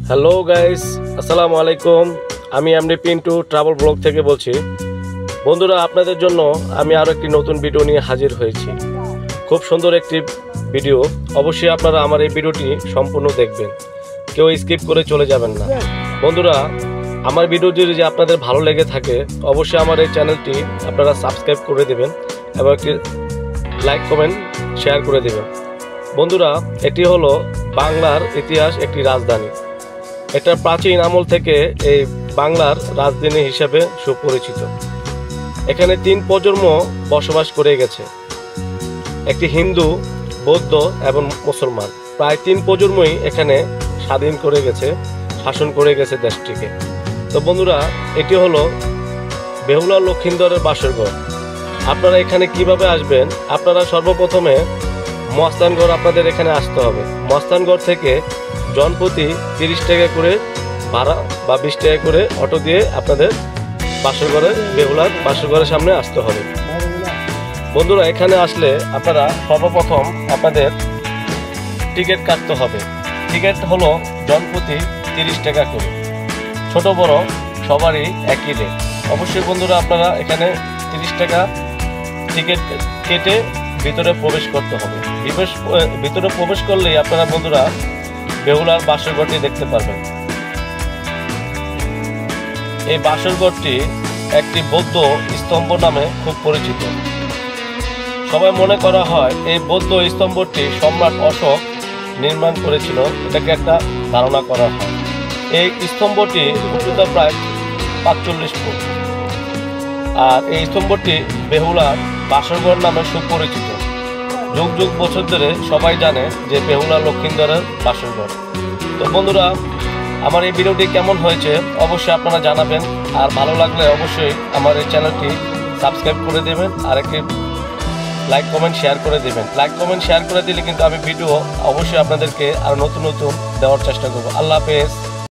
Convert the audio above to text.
Hello guys, আসসালামু আলাইকুম। আমি এমডি পিন্টু ট্রাভেল ব্লগ থেকে বলছি। বন্ধুরা, আপনাদের জন্য আমি আরও একটি নতুন ভিডিও নিয়ে হাজির হয়েছি। খুব সুন্দর একটি ভিডিও। অবশ্যই আপনারা আমার এই ভিডিওটি সম্পূর্ণ দেখবেন, কেউ স্কিপ করে চলে যাবেন না। বন্ধুরা, আমার ভিডিওটি যদি আপনাদের ভালো লেগে থাকে অবশ্যই আমার এই চ্যানেলটি আপনারা সাবস্ক্রাইব করে দেবেন এবং একটি লাইক কমেন্ট শেয়ার করে দেবেন। বন্ধুরা, এটি হলো বাংলার ইতিহাস একটি রাজধানী। এটা প্রাচীন আমল থেকে এই বাংলার রাজধানী হিসেবে সুপরিচিত। এখানে 3 প্রজন্ম বসবাস করে গেছে, একটি হিন্দু, বৌদ্ধ এবং মুসলমান। প্রায় 3 প্রজন্মই এখানে স্বাধীন করে গেছে, শাসন করে গেছে দেশটিকে। তো বন্ধুরা, এটি হলো বেহুলা লক্ষিন্দরের বাসরঘর। আপনারা এখানে কিভাবে আসবেন? আপনারা সর্বপ্রথমে মস্তানগড় আপনাদের এখানে আসতে হবে। মস্তানগড় থেকে জনপ্রতি 30 টাকা করে ভাড়া বা 20 টাকা করে অটো দিয়ে আপনাদের বাসরঘরে, বেহুলার বাসরঘরের সামনে আসতে হবে। বন্ধুরা, এখানে আসলে আপনারা সর্বপ্রথম আপনাদের টিকিট কাটতে হবে। টিকিট হলো জনপ্রতি 30 টাকা করে, ছোট বড় সবারই একই রেট। অবশ্যই বন্ধুরা, আপনারা এখানে 30 টাকা টিকিট কেটে ভিতরে প্রবেশ করতে হবে। ভিতরে প্রবেশ করলেই আপনারা বন্ধুরা বেহুলার বাসরঘরটি দেখতে পারবেন। এই বাসরঘরটি একটি বৌদ্ধ স্তম্ভ নামে খুব পরিচিত। সবাই মনে করা হয় এই বৌদ্ধ স্তম্ভটি সম্রাট অশোক নির্মাণ করেছিল, এটাকে একটা ধারণা করা হয়। এই স্তম্ভটি উচ্চতা প্রায় 45 ফুট, আর এই স্তম্ভটি বেহুলার বাসরঘর নামে সুপরিচিত। যুগ যুগ বছর ধরে সবাই জানে যে বেহুলা লক্ষিন্দরের বাসরঘর। তো বন্ধুরা, আমার এই ভিডিওটি কেমন হয়েছে অবশ্যই আপনারা জানাবেন। আর ভালো লাগলে অবশ্যই আমার এই চ্যানেলটি সাবস্ক্রাইব করে দেবেন আর একটি লাইক কমেন্ট শেয়ার করে দেবেন। লাইক কমেন্ট শেয়ার করে দিলে কিন্তু আমি ভিডিও অবশ্যই আপনাদেরকে আরও নতুন নতুন দেওয়ার চেষ্টা করব। আল্লাহ হাফেজ।